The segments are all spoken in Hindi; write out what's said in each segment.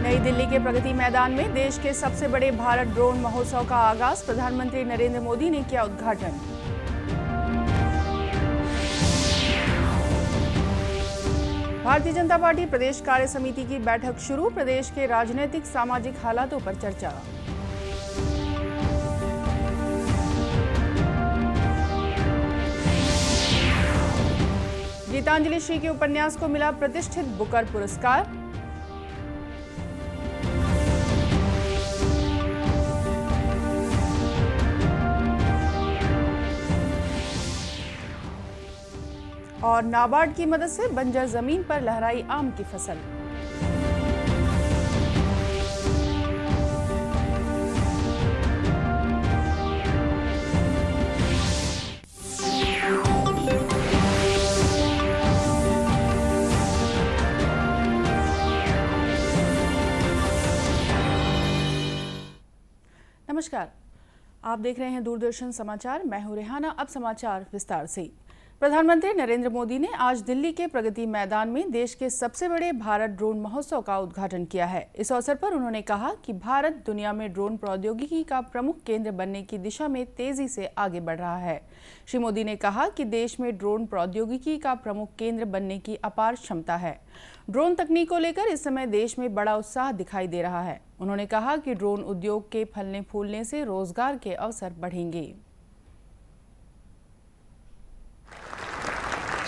नई दिल्ली के प्रगति मैदान में देश के सबसे बड़े भारत ड्रोन महोत्सव का आगाज। प्रधानमंत्री नरेंद्र मोदी ने किया उद्घाटन। भारतीय जनता पार्टी प्रदेश कार्य समिति की बैठक शुरू। प्रदेश के राजनीतिक सामाजिक हालातों पर चर्चा। गीतांजलि श्री के उपन्यास को मिला प्रतिष्ठित बुकर पुरस्कार। और नाबार्ड की मदद से बंजर जमीन पर लहराई आम की फसल। नमस्कार, आप देख रहे हैं दूरदर्शन समाचार। मैं हूं रेहाना। अब समाचार विस्तार से। प्रधानमंत्री नरेंद्र मोदी ने आज दिल्ली के प्रगति मैदान में देश के सबसे बड़े भारत ड्रोन महोत्सव का उद्घाटन किया है। इस अवसर पर उन्होंने कहा कि भारत दुनिया में ड्रोन प्रौद्योगिकी का प्रमुख केंद्र बनने की दिशा में तेजी से आगे बढ़ रहा है। श्री मोदी ने कहा कि देश में ड्रोन प्रौद्योगिकी का प्रमुख केंद्र बनने की अपार क्षमता है। ड्रोन तकनीक को लेकर इस समय देश में बड़ा उत्साह दिखाई दे रहा है। उन्होंने कहा कि ड्रोन उद्योग के फलने फूलने से रोजगार के अवसर बढ़ेंगे।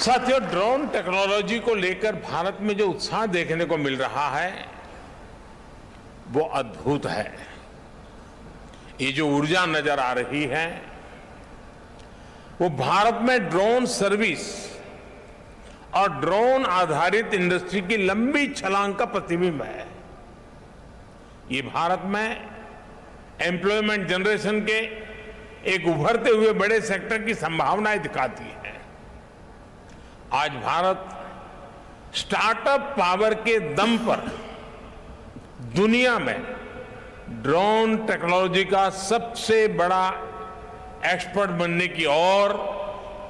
साथियों, ड्रोन टेक्नोलॉजी को लेकर भारत में जो उत्साह देखने को मिल रहा है वो अद्भुत है। ये जो ऊर्जा नजर आ रही है वो भारत में ड्रोन सर्विस और ड्रोन आधारित इंडस्ट्री की लंबी छलांग का प्रतिबिंब है। ये भारत में एम्प्लॉयमेंट जनरेशन के एक उभरते हुए बड़े सेक्टर की संभावनाएं दिखाती है। आज भारत स्टार्टअप पावर के दम पर दुनिया में ड्रोन टेक्नोलॉजी का सबसे बड़ा एक्सपर्ट बनने की ओर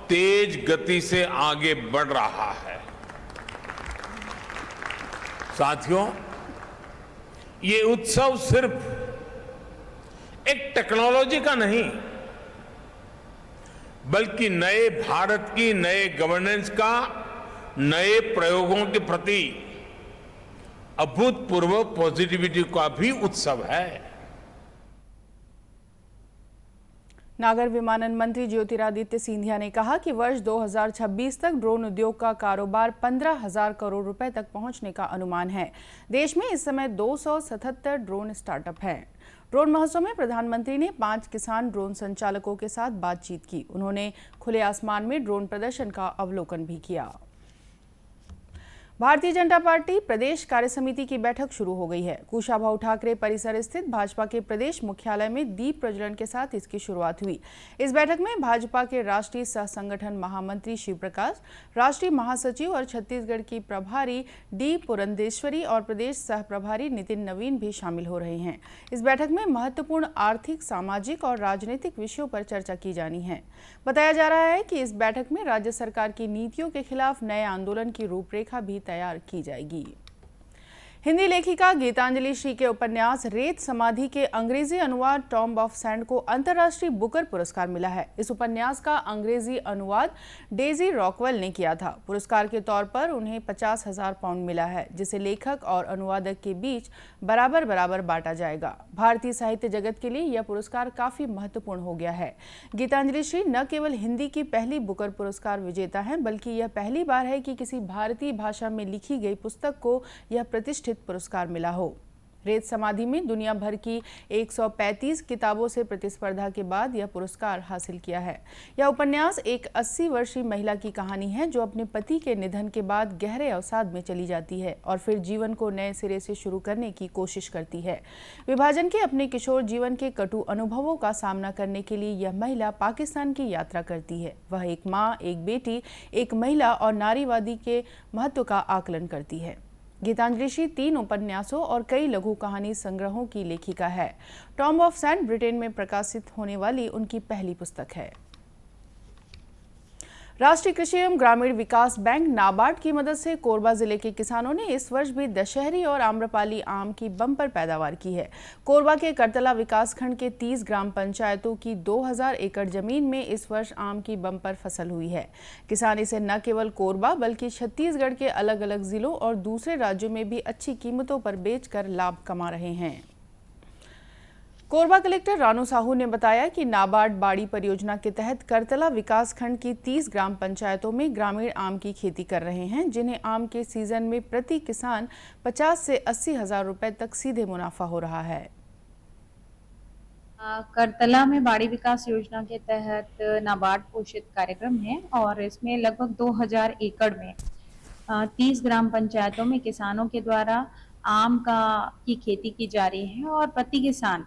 तेज गति से आगे बढ़ रहा है। साथियों, ये उत्सव सिर्फ एक टेक्नोलॉजी का नहीं बल्कि नए भारत की नए गवर्नेंस का, नए प्रयोगों के प्रति अभूतपूर्व पॉजिटिविटी का भी उत्सव है। नागर विमानन मंत्री ज्योतिरादित्य सिंधिया ने कहा कि वर्ष 2026 तक ड्रोन उद्योग का कारोबार 15,000 करोड़ रुपए तक पहुंचने का अनुमान है। देश में इस समय 277 ड्रोन स्टार्टअप हैं। ड्रोन महोत्सव में प्रधानमंत्री ने 5 किसान ड्रोन संचालकों के साथ बातचीत की। उन्होंने खुले आसमान में ड्रोन प्रदर्शन का अवलोकन भी किया। भारतीय जनता पार्टी प्रदेश कार्य समिति की बैठक शुरू हो गई है। कुशाभाऊ ठाकरे परिसर स्थित भाजपा के प्रदेश मुख्यालय में दीप प्रज्वलन के साथ इसकी शुरुआत हुई। इस बैठक में भाजपा के राष्ट्रीय सह संगठन महामंत्री शिव प्रकाश, राष्ट्रीय महासचिव और छत्तीसगढ़ की प्रभारी डी पुरंदेश्वरी और प्रदेश सह प्रभारी नितिन नवीन भी शामिल हो रहे हैं। इस बैठक में महत्वपूर्ण आर्थिक, सामाजिक और राजनीतिक विषयों पर चर्चा की जानी है। बताया जा रहा है कि इस बैठक में राज्य सरकार की नीतियों के खिलाफ नए आंदोलन की रूपरेखा भी तैयार की जाएगी। हिंदी लेखिका गीतांजलि श्री के उपन्यास रेत समाधि के अंग्रेजी अनुवाद टॉम्ब ऑफ सैंड को अंतर्राष्ट्रीय बुकर पुरस्कार मिला है। इस उपन्यास का अंग्रेजी अनुवाद डेजी रॉकवेल ने किया था। पुरस्कार के तौर पर उन्हें 50,000 पाउंड मिला है, जिसे लेखक और अनुवादक के बीच बराबर बराबर बांटा जाएगा। भारतीय साहित्य जगत के लिए यह पुरस्कार काफी महत्वपूर्ण हो गया है। गीतांजलि श्री न केवल हिंदी की पहली बुकर पुरस्कार विजेता हैं, बल्कि यह पहली बार है कि किसी भारतीय भाषा में लिखी गई पुस्तक को यह प्रतिष्ठित पुरस्कार मिला हो। रेत समाधि में दुनिया भर की 135 किताबों से प्रतिस्पर्धा के बाद यह पुरस्कार हासिल किया है। यह उपन्यास एक 80 वर्षीय महिला की कहानी है जो अपने पति के निधन के बाद गहरे अवसाद में चली जाती है और फिर जीवन को नए सिरे से शुरू करने की कोशिश करती है। विभाजन के अपने किशोर जीवन के कटु अनुभवों का सामना करने के लिए यह महिला पाकिस्तान की यात्रा करती है। वह एक माँ, एक बेटी, एक महिला और नारीवादी के महत्व का आकलन करती है। गीतांजलि श्री 3 उपन्यासों और कई लघु कहानी संग्रहों की लेखिका है। टॉम्ब ऑफ सैंड ब्रिटेन में प्रकाशित होने वाली उनकी पहली पुस्तक है। राष्ट्रीय कृषि एवं ग्रामीण विकास बैंक नाबार्ड की मदद से कोरबा जिले के किसानों ने इस वर्ष भी दशहरी और आम्रपाली आम की बम्पर पैदावार की है। कोरबा के करतला विकासखंड के 30 ग्राम पंचायतों की 2000 एकड़ जमीन में इस वर्ष आम की बम्पर फसल हुई है। किसान इसे न केवल कोरबा बल्कि छत्तीसगढ़ के अलग अलग जिलों और दूसरे राज्यों में भी अच्छी कीमतों पर बेचकर लाभ कमा रहे हैं। कोरबा कलेक्टर रानू साहू ने बताया कि नाबार्ड बाड़ी परियोजना के तहत करतला विकासखंड की 30 ग्राम पंचायतों में ग्रामीण आम की खेती कर रहे हैं, जिन्हें आम के सीजन में प्रति किसान 50 से 80 हजार रुपए तक सीधे मुनाफा हो रहा है। करतला में बाड़ी विकास योजना के तहत नाबार्ड पोषित कार्यक्रम है और इसमें लगभग 2000 एकड़ में 30 ग्राम पंचायतों में किसानों के द्वारा आम की खेती की जा रही है और प्रति किसान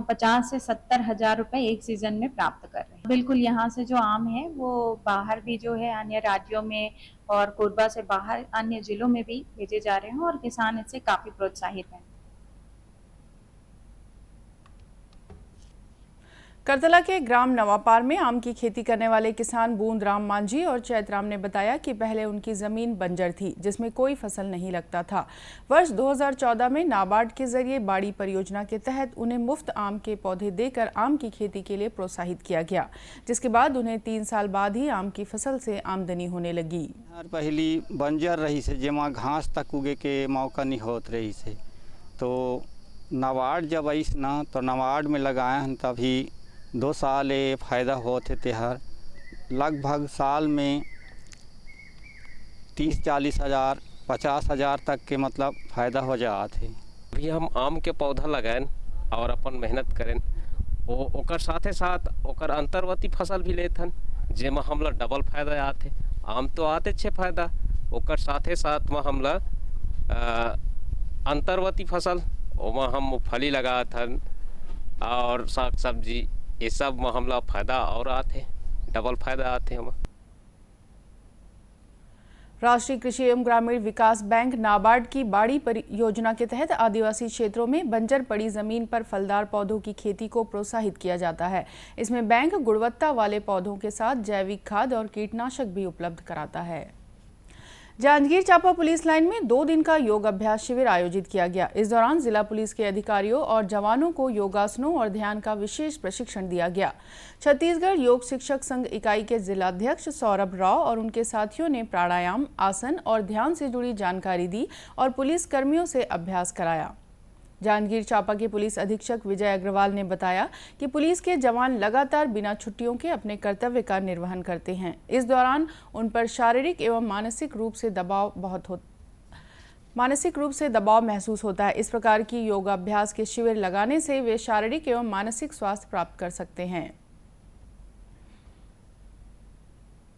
50 से 70 हजार रुपए एक सीजन में प्राप्त कर रहे हैं। बिल्कुल यहाँ से जो आम है वो बाहर भी जो है अन्य राज्यों में और कोरबा से बाहर अन्य जिलों में भी भेजे जा रहे हैं और किसान इससे काफी प्रोत्साहित हैं। करतला के ग्राम नवापार में आम की खेती करने वाले किसान बूंदराम मांझी और चैतराम ने बताया कि पहले उनकी जमीन बंजर थी, जिसमें कोई फसल नहीं लगता था। वर्ष 2014 में नाबार्ड के जरिए बाड़ी परियोजना के तहत उन्हें मुफ्त आम के पौधे देकर आम की खेती के लिए प्रोत्साहित किया गया, जिसके बाद उन्हें 3 साल बाद ही आम की फसल से आमदनी होने लगी। पहली बंजर रही से जेमा घास तक उगे के मौका नहीं होत रही से, तो नाबार्ड जब आई ना तो नाबार्ड में लगाए हैं तभी 2 साल फ़ायदा होते तेहर लगभग साल में 30-40 हज़ार 50 हज़ार तक के मतलब फ़ायदा हो जाते। अभी हम आम के पौधा लगाएं और अपन मेहनत करें ओकर साथे साथ ओकर अंतर्वर्ती फसल भी लेथन, जेमा हमला डबल फायदा आते। आम तो आते छे फायदा, ओकर साथे साथ में हमला अंतर्वर्ती फसल ओमा हम मूँगफली लगाथन और साग सब्जी, ये सब में हमला फायदा और आते, डबल फायदा आते हम। राष्ट्रीय कृषि एवं ग्रामीण विकास बैंक नाबार्ड की बाड़ी परियोजना के तहत आदिवासी क्षेत्रों में बंजर पड़ी जमीन पर फलदार पौधों की खेती को प्रोत्साहित किया जाता है। इसमें बैंक गुणवत्ता वाले पौधों के साथ जैविक खाद और कीटनाशक भी उपलब्ध कराता है। जांजगीर चांपा पुलिस लाइन में 2 दिन का योग अभ्यास शिविर आयोजित किया गया। इस दौरान जिला पुलिस के अधिकारियों और जवानों को योगासनों और ध्यान का विशेष प्रशिक्षण दिया गया। छत्तीसगढ़ योग शिक्षक संघ इकाई के जिलाध्यक्ष सौरभ राव और उनके साथियों ने प्राणायाम, आसन और ध्यान से जुड़ी जानकारी दी और पुलिस कर्मियों से अभ्यास कराया। जांजगीर चांपा के पुलिस अधीक्षक विजय अग्रवाल ने बताया कि पुलिस के जवान लगातार बिना छुट्टियों के अपने कर्तव्य का निर्वहन करते हैं। इस दौरान उन पर शारीरिक एवं मानसिक रूप से दबाव महसूस होता है। इस प्रकार की योगाभ्यास के शिविर लगाने से वे शारीरिक एवं मानसिक स्वास्थ्य प्राप्त कर सकते हैं।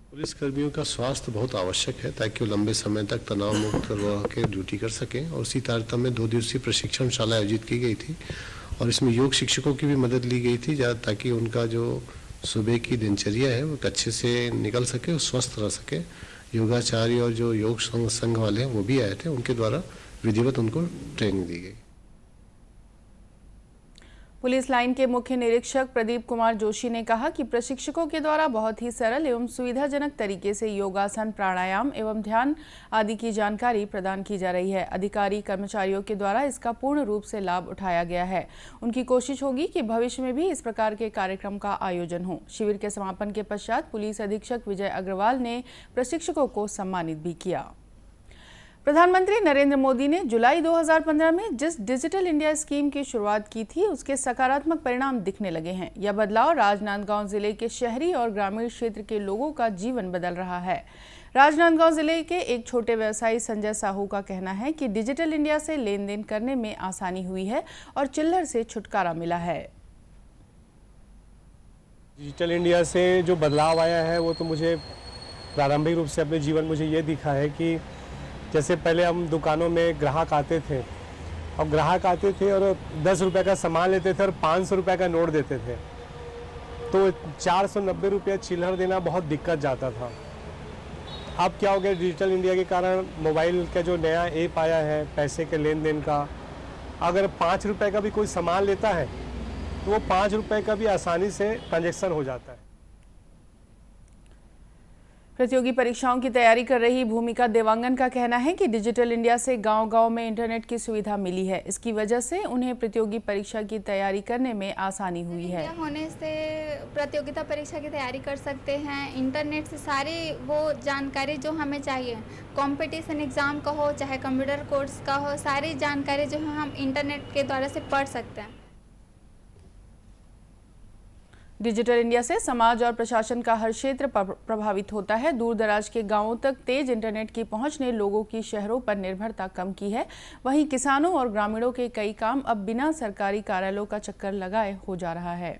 पुलिस कर्मियों का स्वास्थ्य बहुत आवश्यक है ताकि वो लंबे समय तक तनाव मुक्त रह के ड्यूटी कर सकें और उसी तारतम्य में 2 दिवसीय प्रशिक्षण शाला आयोजित की गई थी और इसमें योग शिक्षकों की भी मदद ली गई थी ताकि उनका जो सुबह की दिनचर्या है वो अच्छे से निकल सके और स्वस्थ रह सके। योगाचार्य और जो योग संघ वाले हैं वो भी आए थे, उनके द्वारा विधिवत उनको ट्रेनिंग दी गई। पुलिस लाइन के मुख्य निरीक्षक प्रदीप कुमार जोशी ने कहा कि प्रशिक्षकों के द्वारा बहुत ही सरल एवं सुविधाजनक तरीके से योगासन, प्राणायाम एवं ध्यान आदि की जानकारी प्रदान की जा रही है। अधिकारी कर्मचारियों के द्वारा इसका पूर्ण रूप से लाभ उठाया गया है। उनकी कोशिश होगी कि भविष्य में भी इस प्रकार के कार्यक्रम का आयोजन हो। शिविर के समापन के पश्चात पुलिस अधीक्षक विजय अग्रवाल ने प्रशिक्षकों को सम्मानित भी किया। प्रधानमंत्री नरेंद्र मोदी ने जुलाई 2015 में जिस डिजिटल इंडिया स्कीम की शुरुआत की थी, उसके सकारात्मक परिणाम दिखने लगे हैं। यह बदलाव राजनांदगांव जिले के शहरी और ग्रामीण क्षेत्र के लोगों का जीवन बदल रहा है। राजनांदगांव जिले के एक छोटे व्यवसायी संजय साहू का कहना है कि डिजिटल इंडिया से लेन देन करने में आसानी हुई है और चिल्लर से छुटकारा मिला है। डिजिटल इंडिया से जो बदलाव आया है वो तो मुझे प्रारंभिक रूप से अपने जीवन मुझे ये दिखा है कि जैसे पहले हम दुकानों में ग्राहक आते थे और 10 रुपये का सामान लेते थे और 500 रुपये का नोट देते थे, तो 490 रुपये चिल्लर देना बहुत दिक्कत जाता था। अब क्या हो गया, डिजिटल इंडिया के कारण मोबाइल का जो नया ऐप आया है पैसे के लेन देन का, अगर 5 रुपये का भी कोई सामान लेता है तो वो 5 रुपये का भी आसानी से ट्रांजैक्शन हो जाता है। प्रतियोगी परीक्षाओं की तैयारी कर रही भूमिका देवांगन का कहना है कि डिजिटल इंडिया से गांव-गांव में इंटरनेट की सुविधा मिली है। इसकी वजह से उन्हें प्रतियोगी परीक्षा की तैयारी करने में आसानी हुई है। होने से प्रतियोगिता परीक्षा की तैयारी कर सकते हैं। इंटरनेट से सारी वो जानकारी जो हमें चाहिए, कंपटीशन एग्ज़ाम का हो चाहे कंप्यूटर कोर्स का हो, सारी जानकारी जो है हम इंटरनेट के द्वारा से पढ़ सकते हैं। डिजिटल इंडिया से समाज और प्रशासन का हर क्षेत्र प्रभावित होता है। दूर दराज के गांवों तक तेज इंटरनेट की पहुंच ने लोगों की शहरों पर निर्भरता कम की है। वहीं किसानों और ग्रामीणों के कई काम अब बिना सरकारी कार्यालयों का चक्कर लगाए हो जा रहा है।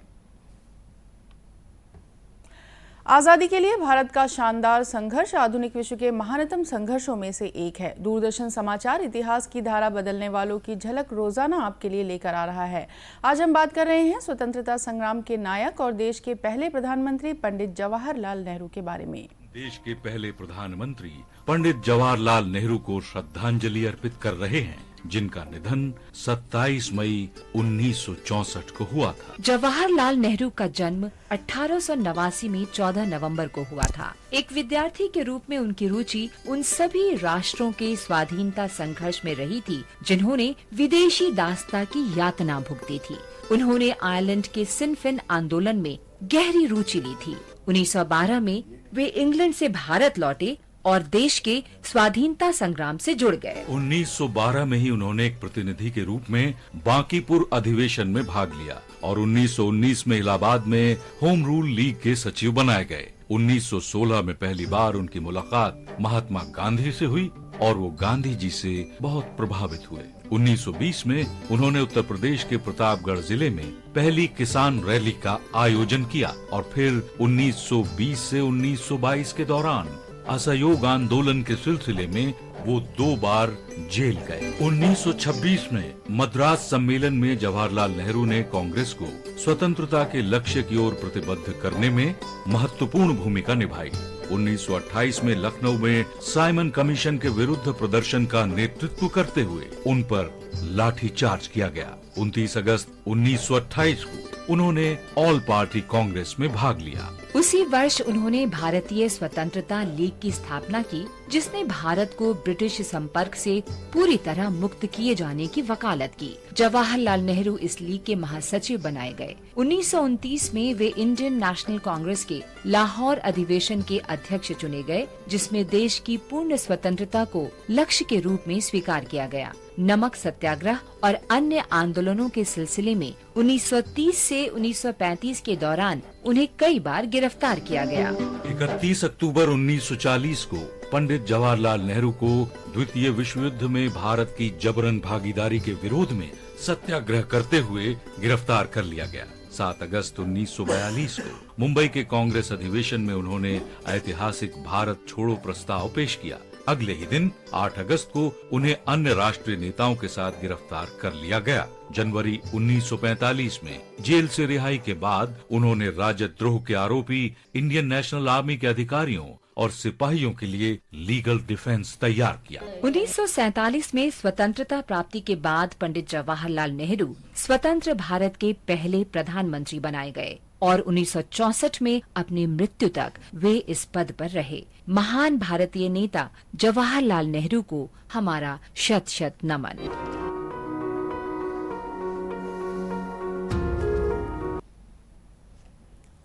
आज़ादी के लिए भारत का शानदार संघर्ष आधुनिक विश्व के महानतम संघर्षों में से एक है। दूरदर्शन समाचार इतिहास की धारा बदलने वालों की झलक रोजाना आपके लिए लेकर आ रहा है। आज हम बात कर रहे हैं स्वतंत्रता संग्राम के नायक और देश के पहले प्रधानमंत्री पंडित जवाहरलाल नेहरू के बारे में। देश के पहले प्रधानमंत्री पंडित जवाहरलाल नेहरू को श्रद्धांजलि अर्पित कर रहे हैं, जिनका निधन 27 मई 1964 को हुआ था। जवाहरलाल नेहरू का जन्म 1889 में 14 नवंबर को हुआ था। एक विद्यार्थी के रूप में उनकी रुचि उन सभी राष्ट्रों के स्वाधीनता संघर्ष में रही थी जिन्होंने विदेशी दासता की यातना भुगती थी। उन्होंने आयरलैंड के सिन फेन आंदोलन में गहरी रुचि ली थी। 1912 में वे इंग्लैंड से भारत लौटे और देश के स्वाधीनता संग्राम से जुड़ गए। 1912 में ही उन्होंने एक प्रतिनिधि के रूप में बांकीपुर अधिवेशन में भाग लिया और 1919 में इलाहाबाद में होम रूल लीग के सचिव बनाए गए। 1916 में पहली बार उनकी मुलाकात महात्मा गांधी से हुई और वो गांधी जी से बहुत प्रभावित हुए। 1920 में उन्होंने उत्तर प्रदेश के प्रतापगढ़ जिले में पहली किसान रैली का आयोजन किया और फिर 1920 से 1922 के दौरान असहयोग आंदोलन के सिलसिले में वो 2 बार जेल गए। 1926 में मद्रास सम्मेलन में जवाहरलाल नेहरू ने कांग्रेस को स्वतंत्रता के लक्ष्य की ओर प्रतिबद्ध करने में महत्वपूर्ण भूमिका निभाई। 1928 में लखनऊ में साइमन कमीशन के विरुद्ध प्रदर्शन का नेतृत्व करते हुए उन पर लाठीचार्ज किया गया। 29 अगस्त 1928 को उन्होंने ऑल पार्टी कांग्रेस में भाग लिया। उसी वर्ष उन्होंने भारतीय स्वतंत्रता लीग की स्थापना की, जिसने भारत को ब्रिटिश संपर्क से पूरी तरह मुक्त किए जाने की वकालत की। जवाहरलाल नेहरू इस लीग के महासचिव बनाए गए। 1929 में वे इंडियन नेशनल कांग्रेस के लाहौर अधिवेशन के अध्यक्ष चुने गए, जिसमें देश की पूर्ण स्वतंत्रता को लक्ष्य के रूप में स्वीकार किया गया। नमक सत्याग्रह और अन्य आंदोलनों के सिलसिले में 1930 से 1935 के दौरान उन्हें कई बार गिरफ्तार किया गया। 31 अक्टूबर 1940 को पंडित जवाहरलाल नेहरू को द्वितीय विश्व युद्ध में भारत की जबरन भागीदारी के विरोध में सत्याग्रह करते हुए गिरफ्तार कर लिया गया। 7 अगस्त 1942 को मुंबई के कांग्रेस अधिवेशन में उन्होंने ऐतिहासिक भारत छोड़ो प्रस्ताव पेश किया। अगले ही दिन 8 अगस्त को उन्हें अन्य राष्ट्रीय नेताओं के साथ गिरफ्तार कर लिया गया। जनवरी 1945 में जेल से रिहाई के बाद उन्होंने राजद्रोह के आरोपी इंडियन नेशनल आर्मी के अधिकारियों और सिपाहियों के लिए लीगल डिफेंस तैयार किया। 1947 में स्वतंत्रता प्राप्ति के बाद पंडित जवाहरलाल नेहरू स्वतंत्र भारत के पहले प्रधानमंत्री बनाए गए और 1964 में अपनी मृत्यु तक वे इस पद पर रहे। महान भारतीय नेता जवाहरलाल नेहरू को हमारा शत शत नमन।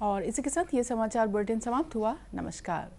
और इसी के साथ ये समाचार बुलेटिन समाप्त हुआ। नमस्कार।